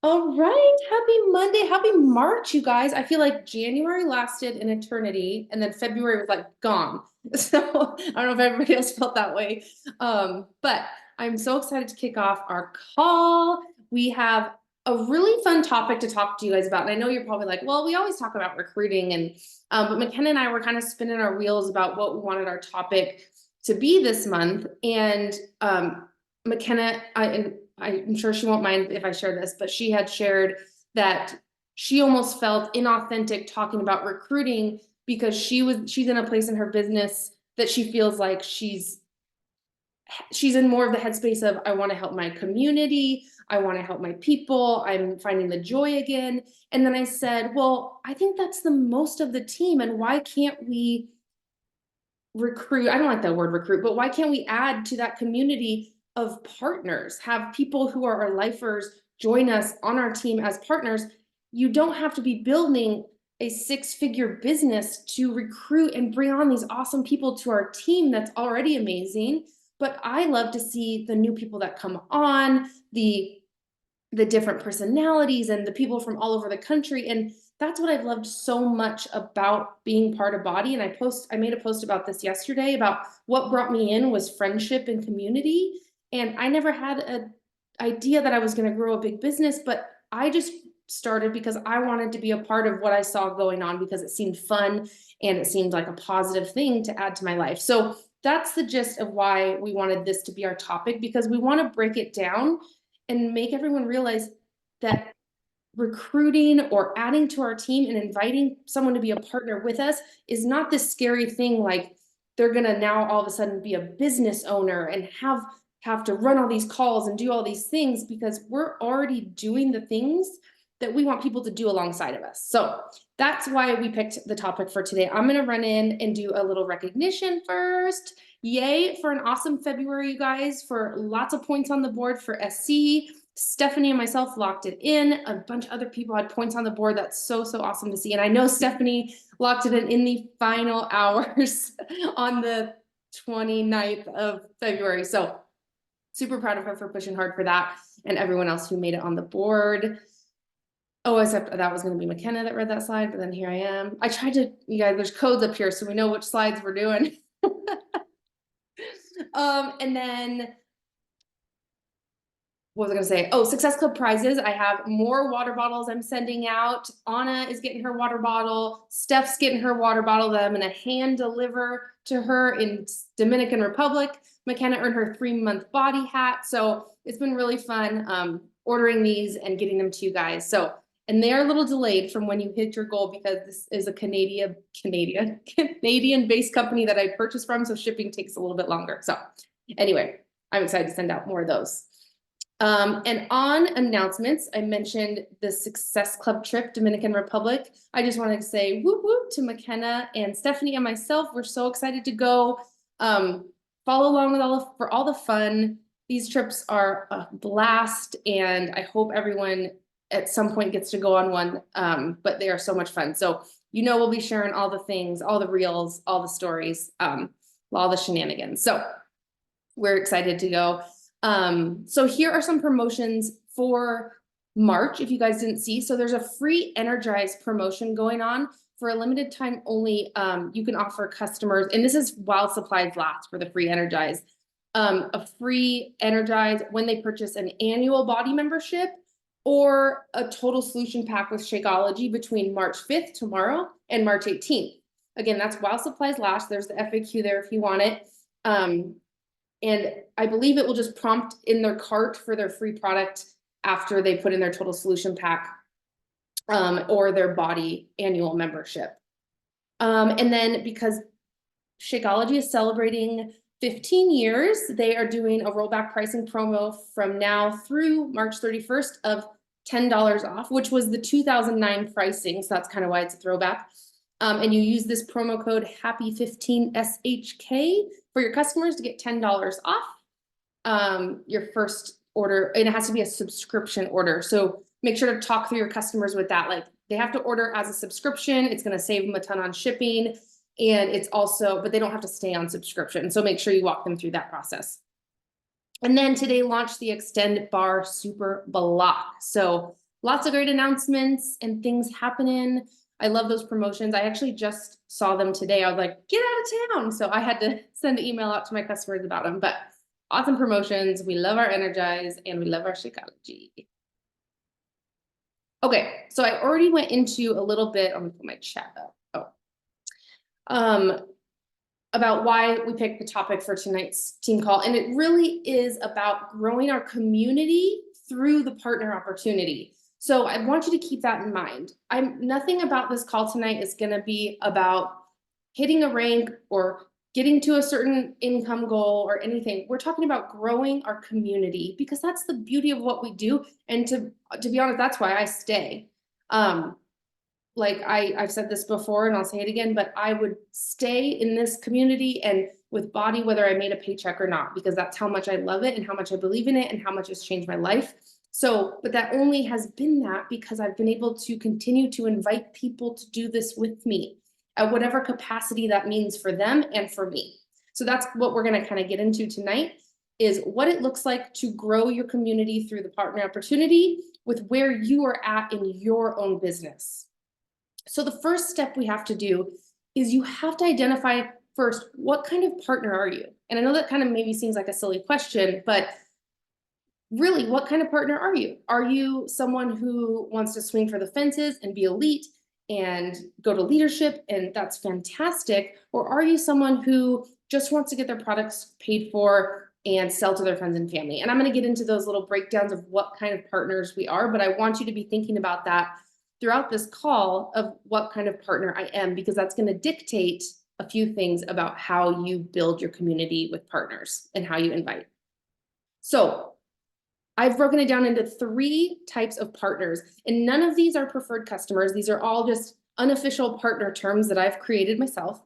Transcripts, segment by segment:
All right. Happy Monday. Happy March, you guys. I feel like January lasted an eternity and then February was like gone. So I don't know if everybody else felt that way. But I'm so excited to kick off our call. We have a really fun topic to talk to you guys about. And I know you're probably like, well, we always talk about recruiting and but McKenna and I were kind of spinning our wheels about what we wanted our topic to be this month. And McKenna, and I'm sure she won't mind if I share this, but she had shared that she almost felt inauthentic talking about recruiting because she's in a place in her business that she feels like she's in more of the headspace of I want to help my community, I want to help my people, I'm finding the joy again. And then I said, well, I think that's the most of the team, and why can't we recruit? I don't like that word recruit, but why can't we add to that community of partners, have people who are our lifers join us on our team as partners? You don't have to be building a six-figure business to recruit and bring on these awesome people to our team that's already amazing. But I love to see the new people that come on, the different personalities and the people from all over the country. And that's what I've loved so much about being part of Body. And I made a post about this yesterday about what brought me in was friendship and community. And I never had an idea that I was going to grow a big business, but I just started because I wanted to be a part of what I saw going on because it seemed fun and it seemed like a positive thing to add to my life. So that's the gist of why we wanted this to be our topic, because we want to break it down and make everyone realize that recruiting or adding to our team and inviting someone to be a partner with us is not this scary thing like they're going to now all of a sudden be a business owner and have to run all these calls and do all these things, because we're already doing the things that we want people to do alongside of us. So that's why we picked the topic for today. I'm going to run in and do a little recognition first. Yay for an awesome February, you guys, for lots of points on the board for SC. Stephanie and myself locked it in. A bunch of other people had points on the board. That's so, so awesome to see. And I know Stephanie locked it in the final hours on the 29th of February. So super proud of her for pushing hard for that, and everyone else who made it on the board. Oh, except that was going to be McKenna that read that slide, but then here I am. I tried to, you guys, there's codes up here so we know which slides we're doing. And then what was I going to say? Oh, Success Club prizes. I have more water bottles I'm sending out. Anna is getting her water bottle. Steph's getting her water bottle that I'm going to hand deliver to her in Dominican Republic. McKenna earned her 3-month body hat. So it's been really fun ordering these and getting them to you guys. So, and they are a little delayed from when you hit your goal because this is a Canadian-based company that I purchased from. So shipping takes a little bit longer. So anyway, I'm excited to send out more of those. And on announcements, I mentioned the Success Club trip, Dominican Republic. I just wanted to say whoop whoop to McKenna and Stephanie and myself. We're so excited to go. Follow along with for all the fun. These trips are a blast, and I hope everyone at some point gets to go on one. But they are so much fun. So we'll be sharing all the things, all the reels, all the stories, all the shenanigans. So we're excited to go. So here are some promotions for March, if you guys didn't see. So there's a free Energize promotion going on for a limited time only. You can offer customers, and this is while supplies last for the free Energize, a free Energize when they purchase an annual Body membership or a total solution pack with Shakeology between March 5th, tomorrow, and March 18th. Again, that's while supplies last. There's the FAQ there if you want it. And I believe it will just prompt in their cart for their free product after they put in their total solution pack or their Body annual membership. And then because Shakeology is celebrating 15 years, they are doing a rollback pricing promo from now through March 31st of $10 off, which was the 2009 pricing. So that's kind of why it's a throwback. And you use this promo code HAPPY15SHK for your customers to get $10 off your first order. And it has to be a subscription order. So make sure to talk through your customers with that. Like, they have to order as a subscription. It's going to save them a ton on shipping. And it's also, but they don't have to stay on subscription. So make sure you walk them through that process. And then today launched the Extend Bar Super Block. So lots of great announcements and things happening. I love those promotions. I actually just saw them today. I was like, get out of town. So I had to send an email out to my customers about them, but awesome promotions. We love our Energize and we love our Shakeology. Okay, so I already went into a little bit, I'm gonna put my chat up. About why we picked the topic for tonight's team call. And it really is about growing our community through the partner opportunity. So I want you to keep that in mind. Nothing about this call tonight is gonna be about hitting a rank or getting to a certain income goal or anything. We're talking about growing our community because that's the beauty of what we do. And to be honest, that's why I stay. Like I've said this before and I'll say it again, but I would stay in this community and with Body, whether I made a paycheck or not, because that's how much I love it and how much I believe in it and how much it's changed my life. So, but that only has been that because I've been able to continue to invite people to do this with me at whatever capacity that means for them and for me. So that's what we're going to kind of get into tonight is what it looks like to grow your community through the partner opportunity with where you are at in your own business. So the first step we have to do is you have to identify first, what kind of partner are you? And I know that kind of maybe seems like a silly question, but really, what kind of partner are you? Are you someone who wants to swing for the fences and be elite and go to leadership, and that's fantastic? Or are you someone who just wants to get their products paid for and sell to their friends and family? And I'm going to get into those little breakdowns of what kind of partners we are, but I want you to be thinking about that throughout this call of what kind of partner I am, because that's going to dictate a few things about how you build your community with partners and how you invite. So I've broken it down into 3 types of partners, and none of these are preferred customers. These are all just unofficial partner terms that I've created myself.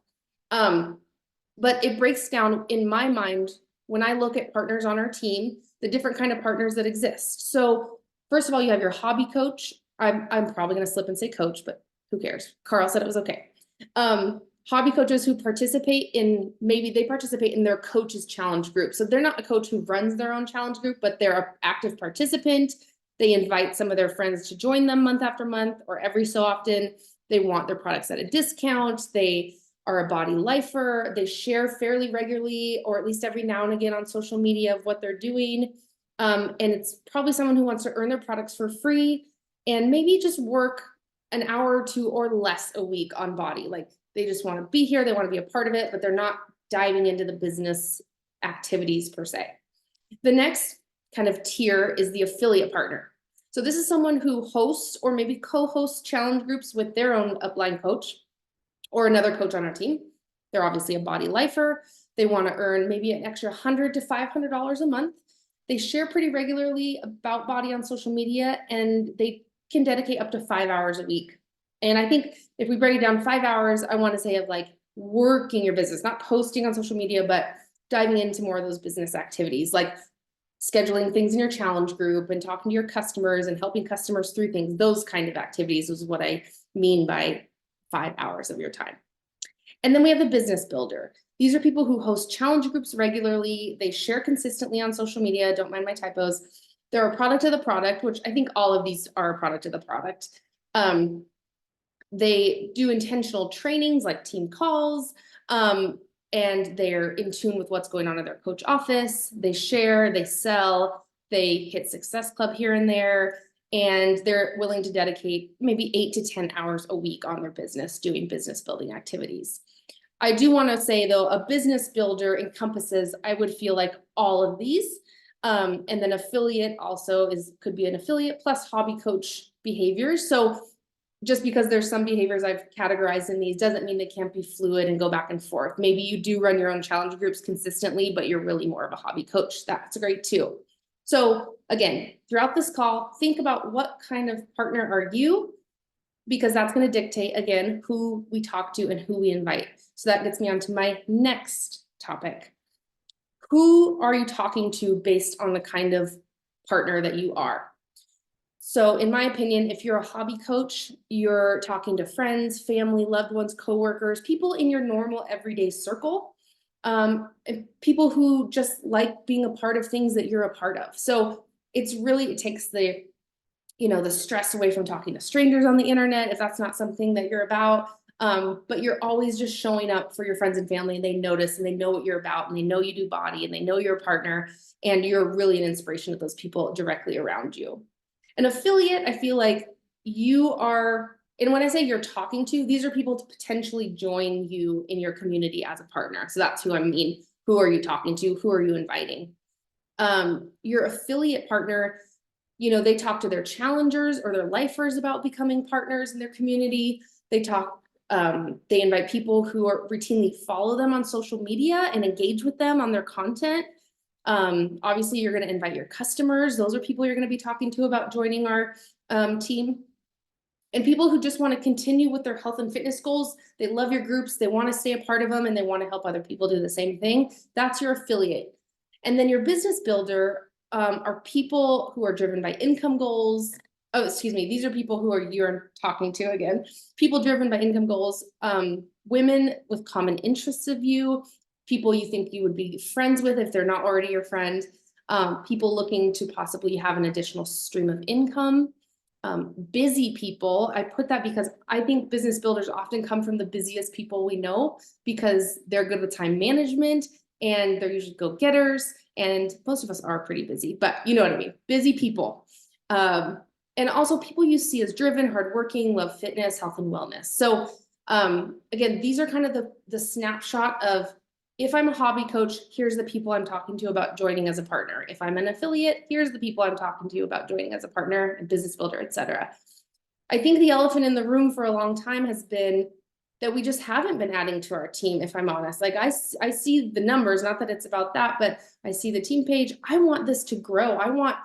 But it breaks down in my mind when I look at partners on our team, the different kind of partners that exist. So first of all, you have your hobby coach. I'm probably going to slip and say coach, but who cares? Carl said it was okay. Hobby coaches who participate in, maybe they participate in their coach's challenge group. So they're not a coach who runs their own challenge group, but they're an active participant. They invite some of their friends to join them month after month or every so often. They want their products at a discount. They are a Body lifer. They share fairly regularly, or at least every now and again on social media of what they're doing. And it's probably someone who wants to earn their products for free and maybe just work an hour or 2 or less a week on Body. Like they just want to be here, they want to be a part of it, but they're not diving into the business activities per se. The next kind of tier is the affiliate partner. So this is someone who hosts or maybe co-hosts challenge groups with their own upline coach or another coach on our team. They're obviously a Body lifer. They want to earn maybe an extra $100 to $500 a month. They share pretty regularly about Body on social media, and they can dedicate up to 5 hours a week. And I think if we break it down 5 hours, I want to say of like working your business, not posting on social media, but diving into more of those business activities, like scheduling things in your challenge group and talking to your customers and helping customers through things. Those kind of activities is what I mean by 5 hours of your time. And then we have the business builder. These are people who host challenge groups regularly. They share consistently on social media. Don't mind my typos. They're a product of the product, which I think all of these are a product of the product. They do intentional trainings like team calls, and they're in tune with what's going on in their coach office. They share, they sell, they hit Success Club here and there, and they're willing to dedicate maybe 8 to 10 hours a week on their business doing business building activities. I do want to say though, a business builder encompasses, I would feel like all of these. And then affiliate also could be an affiliate plus hobby coach behaviors. So just because there's some behaviors I've categorized in these doesn't mean they can't be fluid and go back and forth. Maybe you do run your own challenge groups consistently, but you're really more of a hobby coach. That's great too. So again, throughout this call, think about what kind of partner are you, because that's going to dictate, again, who we talk to and who we invite. So that gets me on to my next topic. Who are you talking to based on the kind of partner that you are? So in my opinion, if you're a hobby coach, you're talking to friends, family, loved ones, coworkers, people in your normal everyday circle, people who just like being a part of things that you're a part of. So it takes the the stress away from talking to strangers on the internet, if that's not something that you're about. But you're always just showing up for your friends and family, and they notice and they know what you're about, and they know you do body, and they know you're a partner, and you're really an inspiration to those people directly around you. An affiliate, I feel like you are, and when I say you're talking to, these are people to potentially join you in your community as a partner. So that's who I mean. Who are you talking to? Who are you inviting? Your affiliate partner, they talk to their challengers or their lifers about becoming partners in their community. They invite people who are routinely follow them on social media and engage with them on their content. Obviously, you're going to invite your customers. Those are people you're going to be talking to about joining our team. And people who just want to continue with their health and fitness goals. They love your groups. They want to stay a part of them, and they want to help other people do the same thing. That's your affiliate. And then your business builder are people who are driven by income goals. Oh, excuse me. These are people who you're talking to again. People driven by income goals, women with common interests of you, people you think you would be friends with if they're not already your friend, people looking to possibly have an additional stream of income. Busy people, I put that because I think business builders often come from the busiest people we know because they're good with time management and they're usually go-getters, and most of us are pretty busy, but you know what I mean. Busy people. And also people you see as driven, hardworking, love fitness, health, and wellness. So again, these are kind of the snapshot of, if I'm a hobby coach, here's the people I'm talking to about joining as a partner. If I'm an affiliate, here's the people I'm talking to about joining as a partner, a business builder, etc. I think the elephant in the room for a long time has been that we just haven't been adding to our team, if I'm honest. Like I see the numbers, not that it's about that, but I see the team page. I want this to grow. I want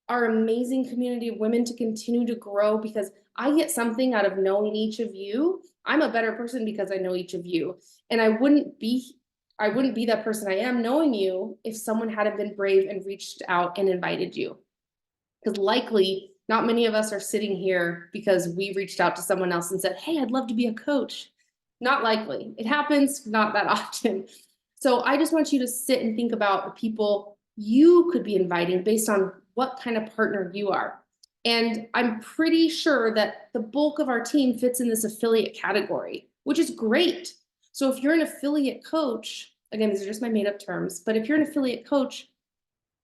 our amazing community of women to continue to grow because I get something out of knowing each of you. I'm a better person because I know each of you. And I wouldn't be that person I am knowing you if someone hadn't been brave and reached out and invited you. Because likely not many of us are sitting here because we reached out to someone else and said, hey, I'd love to be a coach. Not likely. It happens not that often. So I just want you to sit and think about the people you could be inviting based on what kind of partner you are. And I'm pretty sure that the bulk of our team fits in this affiliate category, which is great. So if you're an affiliate coach, again, these are just my made up terms, but if you're an affiliate coach,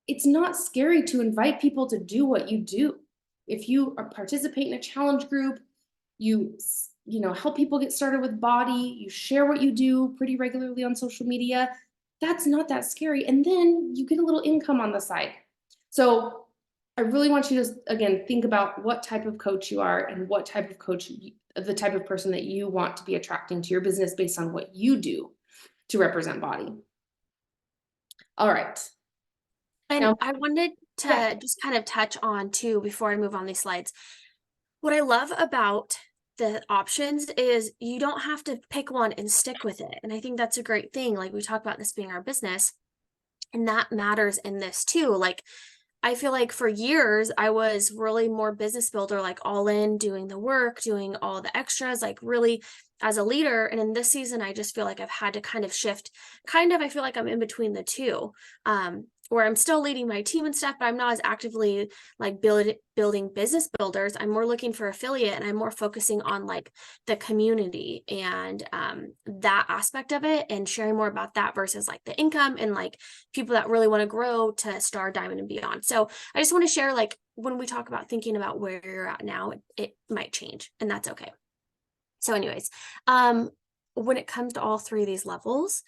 it's not scary to invite people to do what you do. If you participate in a challenge group, you help people get started with body, you share what you do pretty regularly on social media, that's not that scary. And then you get a little income on the side. So I really want you to, again, think about what type of coach you are and what type of coach, the type of person that you want to be attracting to your business based on what you do to represent body. All right. And now, I wanted to just kind of touch on too, before I move on these slides, what I love about the options is you don't have to pick one and stick with it. And I think that's a great thing. Like we talk about this being our business, and that matters in this too. Like I feel like for years I was really more business builder, like all in, doing the work, doing all the extras, like really as a leader. And in this season, I just feel like I've had to kind of shift, I feel like I'm in between the two, where I'm still leading my team and stuff, but I'm not as actively like building business builders. I'm more looking for affiliate, and I'm more focusing on like the community and that aspect of it, and sharing more about that versus like the income and like people that really want to grow to star, diamond, and beyond. So I just want to share, like when we talk about thinking about where you're at now, it might change, and that's okay. So anyways, when it comes to all three of these levels,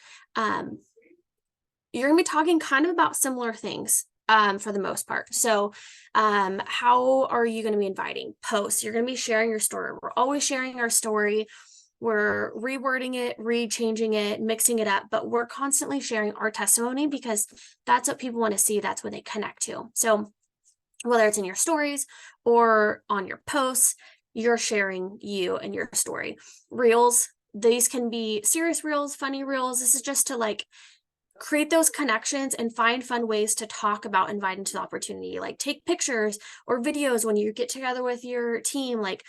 you're going to be talking kind of about similar things for the most part. So how are you going to be inviting? Posts. You're going to be sharing your story. We're always sharing our story. We're rewording it, rechanging it, mixing it up, but we're constantly sharing our testimony because that's what people want to see. That's what they connect to. So whether it's in your stories or on your posts, you're sharing you and your story. Reels, these can be serious reels, funny reels. This is just to like create those connections and find fun ways to talk about inviting to the opportunity, like take pictures or videos when you get together with your team. Like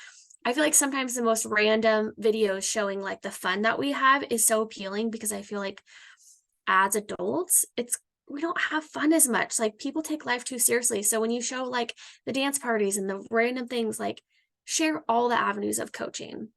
I feel like sometimes the most random videos showing like the fun that we have is so appealing, because I feel like as adults, it's we don't have fun as much. Like people take life too seriously. So when you show like the dance parties and the random things, like share all the avenues of coaching.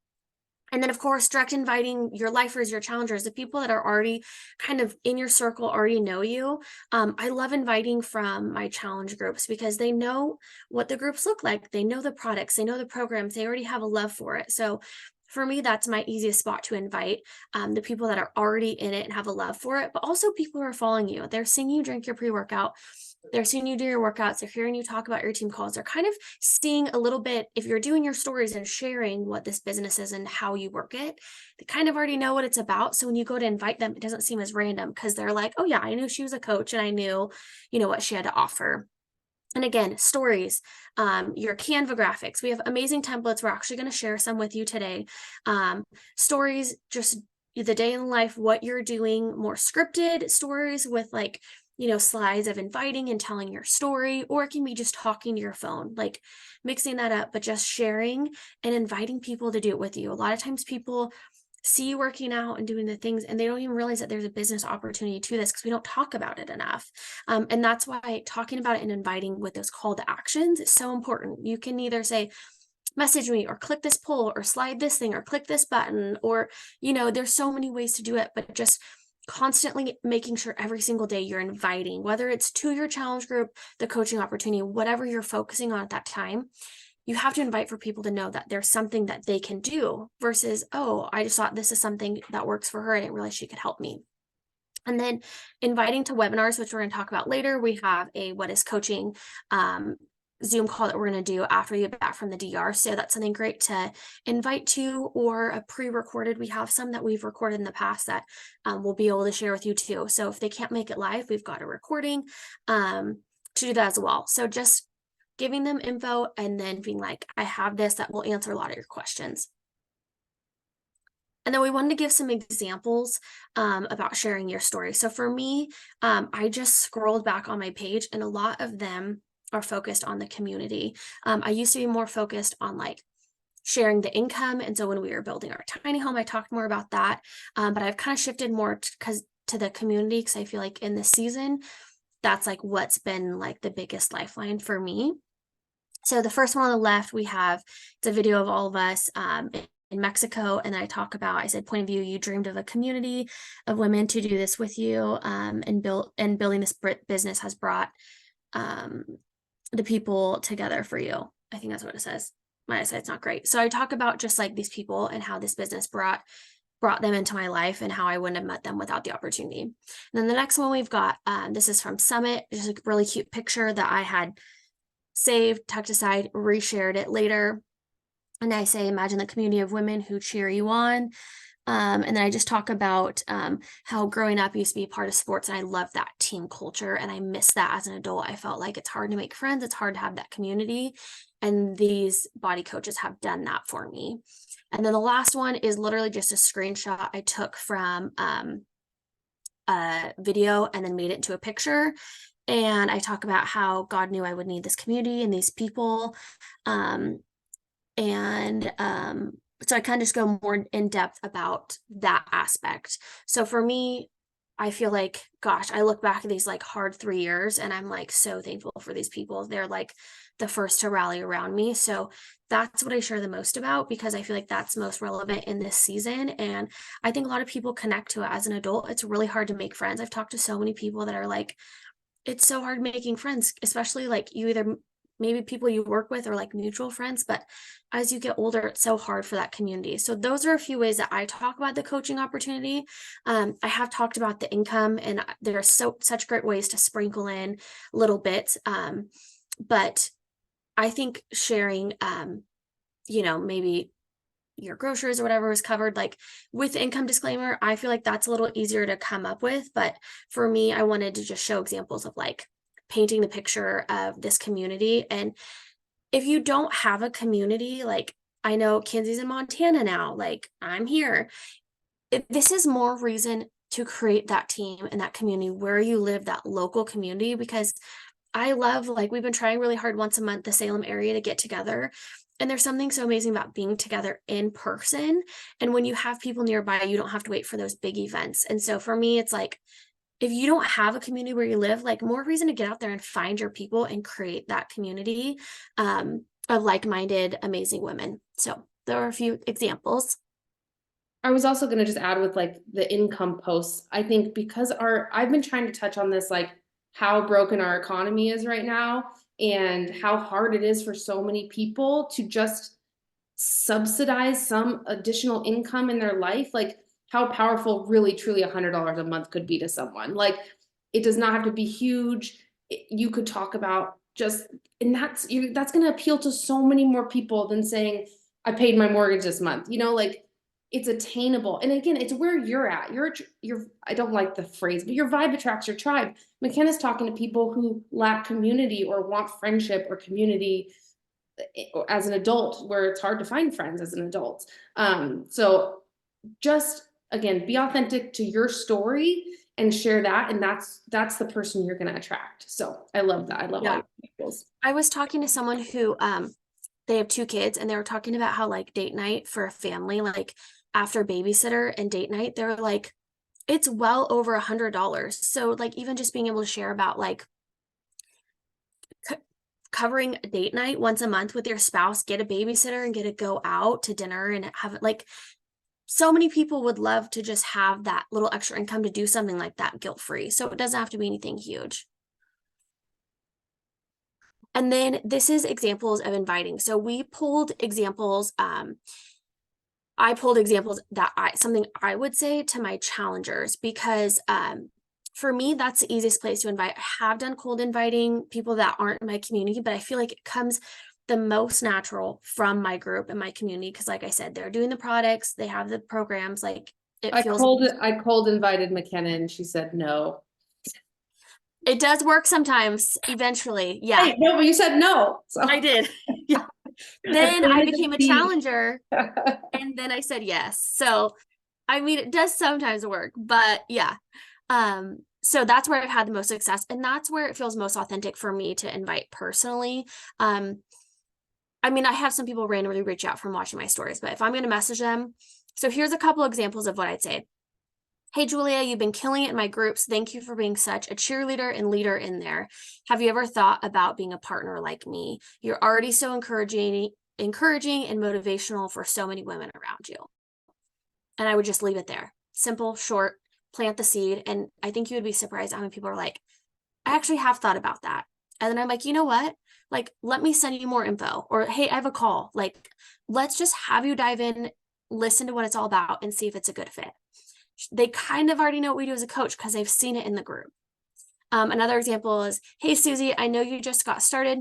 And then, of course, direct inviting your lifers, your challengers, the people that are already kind of in your circle, already know you. I love inviting from my challenge groups because they know what the groups look like. They know the products, they know the programs, they already have a love for it. So for me, that's my easiest spot to invite the people that are already in it and have a love for it, but also people who are following you. They're seeing you drink your pre-workout. They're seeing you do your workouts. They're hearing you talk about your team calls. They're kind of seeing a little bit, if you're doing your stories and sharing what this business is and how you work it, they kind of already know what it's about. So when you go to invite them, it doesn't seem as random because they're like, oh yeah, I knew she was a coach and I knew, what she had to offer. And again, stories, your Canva graphics. We have amazing templates. We're actually going to share some with you today. Stories, just the day in life, what you're doing, more scripted stories with like, slides of inviting and telling your story, or it can be just talking to your phone, like mixing that up, but just sharing and inviting people to do it with you. A lot of times people see you working out and doing the things and they don't even realize that there's a business opportunity to this because we don't talk about it enough. And that's why talking about it and inviting with those call to actions is so important. You can either say, message me or click this poll or slide this thing or click this button, or, there's so many ways to do it, but just constantly making sure every single day you're inviting, whether it's to your challenge group, the coaching opportunity, whatever you're focusing on at that time, you have to invite for people to know that there's something that they can do versus, oh, I just thought this is something that works for her. I didn't realize she could help me. And then inviting to webinars, which we're going to talk about later. We have a What is Coaching Zoom call that we're going to do after you get back from the DR. So that's something great to invite to, or a pre-recorded. We have some that we've recorded in the past that we'll be able to share with you too. So if they can't make it live, we've got a recording to do that as well. So just giving them info and then being like, I have this that will answer a lot of your questions. And then we wanted to give some examples about sharing your story. So for me, I just scrolled back on my page and a lot of them are focused on the community. I used to be more focused on like sharing the income. And so when we were building our tiny home, I talked more about that. But I've kind of shifted more to the community because I feel like in this season, that's like what's been like the biggest lifeline for me. So the first one on the left, we have, it's a video of all of us in Mexico. And I talk about, I said, point of view, you dreamed of a community of women to do this with you, and building this business has brought the people together for you. I think that's what it says. My eyesight's not great. So I talk about just like these people and how this business brought them into my life and how I wouldn't have met them without the opportunity. And then the next one we've got, this is from Summit, just a really cute picture that I had saved, tucked aside, reshared it later. And I say, imagine the community of women who cheer you on. And then I just talk about how growing up used to be a part of sports, and I love that team culture, and I miss that as an adult. I felt like it's hard to make friends, it's hard to have that community, and these body coaches have done that for me. And then the last one is literally just a screenshot I took from a video and then made it into a picture. And I talk about how God knew I would need this community and these people. So I kind of just go more in depth about that aspect. So for me, I feel like, gosh, I look back at these like hard 3 years and I'm like so thankful for these people. They're like the first to rally around me. So that's what I share the most about because I feel like that's most relevant in this season. And I think a lot of people connect to it as an adult. It's really hard to make friends. I've talked to so many people that are like, it's so hard making friends, especially like you either maybe people you work with or like mutual friends, but as you get older, it's so hard for that community. So those are a few ways that I talk about the coaching opportunity. I have talked about the income, and there are such great ways to sprinkle in little bits. But I think sharing, maybe your groceries or whatever is covered, like with income disclaimer, I feel like that's a little easier to come up with. But for me, I wanted to just show examples of like painting the picture of this community. And if you don't have a community, like I know Kenzie's in Montana now, like I'm here. This is more reason to create that team and that community where you live, that local community, because I love, like, we've been trying really hard once a month, the Salem area, to get together. And there's something so amazing about being together in person. And when you have people nearby, you don't have to wait for those big events. And so for me, it's like, if you don't have a community where you live, like more reason to get out there and find your people and create that community of like-minded, amazing women. So there are a few examples. I was also gonna just add with like the income posts. I think because I've been trying to touch on this, like how broken our economy is right now and how hard it is for so many people to just subsidize some additional income in their life. Like how powerful really truly $100 a month could be to someone. Like it does not have to be huge. You could talk about just, and that's gonna appeal to so many more people than saying, I paid my mortgage this month, like it's attainable. And again, it's where you're at. You're, I don't like the phrase, but your vibe attracts your tribe. McKenna's talking to people who lack community or want friendship or community as an adult, where it's hard to find friends as an adult. So just again, be authentic to your story and share that. And that's the person you're going to attract. So I love that. I love all your examples. I was talking to someone who, they have 2 kids, and they were talking about how like date night for a family, like after babysitter and date night, they're like, it's well over $100. So like even just being able to share about like covering a date night once a month with your spouse, get a babysitter and get to go out to dinner and have it, like so many people would love to just have that little extra income to do something like that guilt-free. So it doesn't have to be anything huge. And then this is examples of inviting. So we pulled examples. I pulled examples that something I would say to my challengers, because for me, that's the easiest place to invite. I have done cold inviting people that aren't in my community, but I feel like it comes the most natural from my group and my community. Cause like I said, they're doing the products, they have the programs, like I cold invited McKenna and she said no. It does work sometimes, eventually. Yeah. Hey, no, but you said no. So. I did. Yeah. Then I became a challenger and then I said yes. So, I mean, it does sometimes work, but yeah. So that's where I've had the most success, and that's where it feels most authentic for me to invite personally. I mean, I have some people randomly reach out from watching my stories, but if I'm going to message them, so here's a couple examples of what I'd say. Hey, Julia, you've been killing it in my groups. Thank you for being such a cheerleader and leader in there. Have you ever thought about being a partner like me? You're already so encouraging and motivational for so many women around you. And I would just leave it there. Simple, short, plant the seed. And I think you would be surprised how many people are like, I actually have thought about that. And then I'm like, you know what? Like, let me send you more info, or, hey, I have a call. Like, let's just have you dive in, listen to what it's all about and see if it's a good fit. They kind of already know what we do as a coach because they've seen it in the group. Another example is, hey, Susie, I know you just got started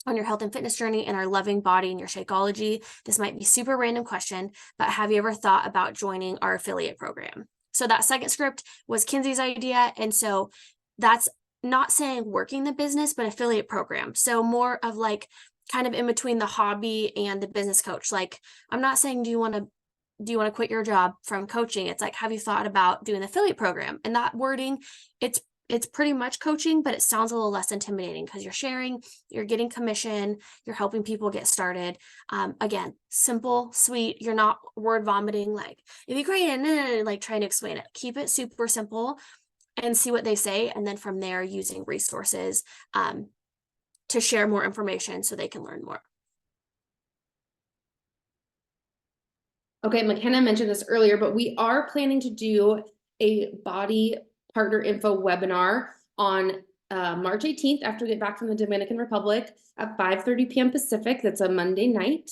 on your health and fitness journey and are loving body and your Shakeology. This might be super random question, but have you ever thought about joining our affiliate program? So that second script was Kinsey's idea. And so that's not saying working the business, but affiliate program. So more of like kind of in between the hobby and the business coach. Like, I'm not saying, do you want to quit your job from coaching? It's like, have you thought about doing the affiliate program? And that wording, it's pretty much coaching, but it sounds a little less intimidating because you're sharing, you're getting commission, you're helping people get started. Again, simple, sweet. You're not word vomiting, like, if you create it, like trying to explain it. Keep it super simple and see what they say. And then from there, using resources to share more information so they can learn more. Okay, McKenna mentioned this earlier, but we are planning to do a body partner info webinar on March 18th after we get back from the Dominican Republic at 5:30 p.m. Pacific. That's a Monday night.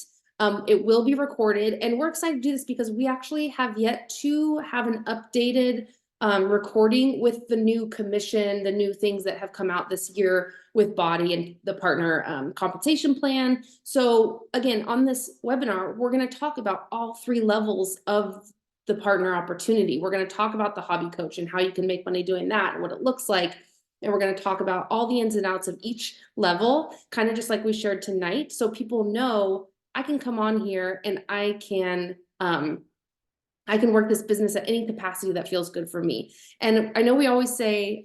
It will be recorded, and we're excited to do this because we actually have yet to have an updated recording with the new commission, the new things that have come out this year with body and the partner compensation plan. So again, on this webinar, we're going to talk about all 3 levels of the partner opportunity. We're going to talk about the hobby coach and how you can make money doing that and what it looks like. And we're going to talk about all the ins and outs of each level, kind of just like we shared tonight. So people know I can come on here and I can work this business at any capacity that feels good for me. And I know we always say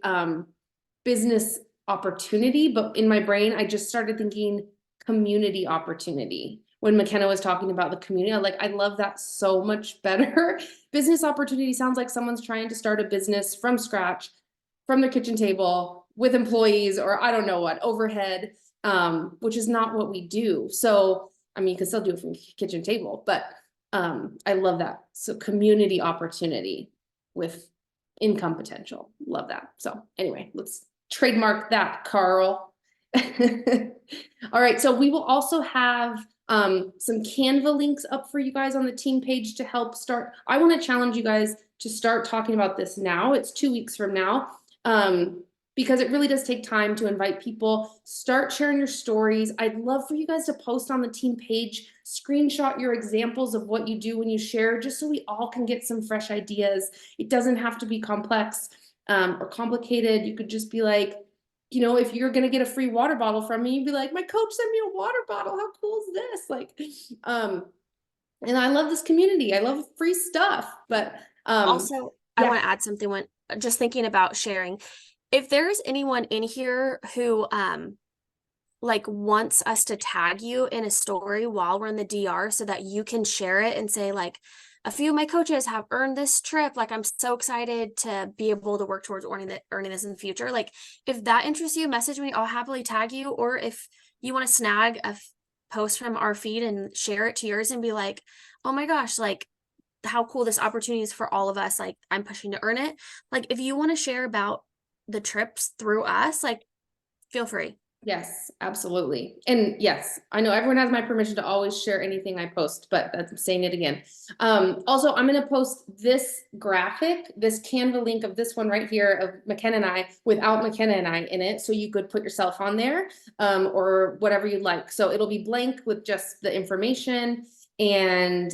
business opportunity, but in my brain, I just started thinking community opportunity. When McKenna was talking about the community, I love that so much better. Business opportunity sounds like someone's trying to start a business from scratch. from their kitchen table with employees, or I don't know what, overhead, which is not what we do. So, I mean, you can still do it from kitchen table, but I love that. So community opportunity with income potential. Love that. So anyway, let's trademark that, Carl. All right, so we will also have some Canva links up for you guys on the team page to help start. I want to challenge you guys to start talking about this now. It's 2 weeks from now. Because it really does take time to invite people. Start sharing your stories. I'd love for you guys to post on the team page, screenshot your examples of what you do when you share, just so we all can get some fresh ideas. It doesn't have to be complex or complicated. You could just be like, you know, if you're gonna get a free water bottle from me, you'd be like, my coach sent me a water bottle. How cool is this? Like, and I love this community. I love free stuff. But Also, I yeah. want to add something when just thinking about sharing. If there's anyone in here who like wants us to tag you in a story while we're in the DR so that you can share it and say like, a few of my coaches have earned this trip. Like, I'm so excited to be able to work towards earning this in the future. Like, if that interests you, message me. I'll happily tag you. Or if you want to snag a post from our feed and share it to yours and be like, oh my gosh, like how cool this opportunity is for all of us. Like, I'm pushing to earn it. Like, if you want to share about the trips through us, like, feel free. Yes, absolutely. And yes, I know everyone has my permission to always share anything I post, but I'm saying it again. Also, I'm going to post this graphic, this Canva link of this one right here of McKenna and I without McKenna and I in it. So you could put yourself on there or whatever you'd like. So it'll be blank with just the information. And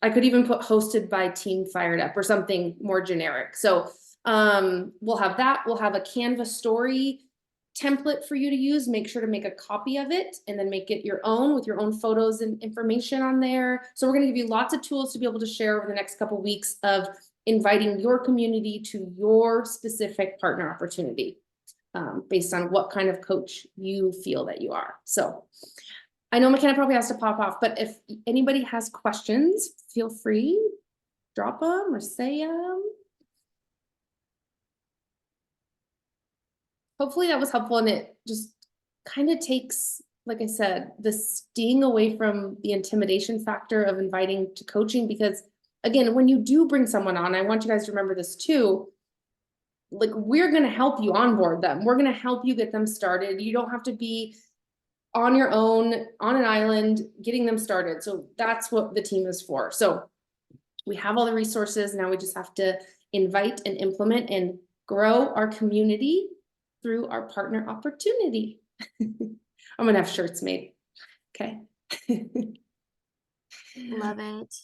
I could even put hosted by Team Fired Up or something more generic. So we'll have that. We'll have a Canva story template for you to use. Make sure to make a copy of it and then make it your own with your own photos and information on there. So we're going to give you lots of tools to be able to share over the next couple of weeks of inviting your community to your specific partner opportunity based on what kind of coach you feel that you are. So I know McKenna probably has to pop off, but if anybody has questions, feel free, drop them or say them. Hopefully that was helpful, and it just kind of takes, like I said, the sting away from the intimidation factor of inviting to coaching. Because again, when you do bring someone on, I want you guys to remember this too, like we're going to help you onboard them. We're going to help you get them started. You don't have to be on your own, on an island, getting them started. So that's what the team is for. So we have all the resources. Now we just have to invite and implement and grow our community through our partner opportunity. I'm gonna have shirts made. Okay. Love it.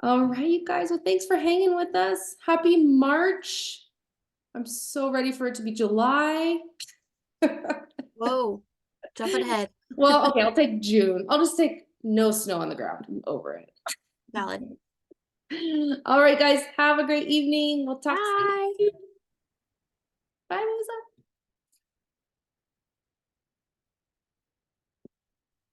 All right, you guys. Well, thanks for hanging with us. Happy March. I'm so ready for it to be July. Whoa, jumping ahead. Well, okay, I'll take June. I'll just take no snow on the ground. I'm over it. Valid. All right, guys. Have a great evening. We'll talk Bye. soon. Bye, Lisa.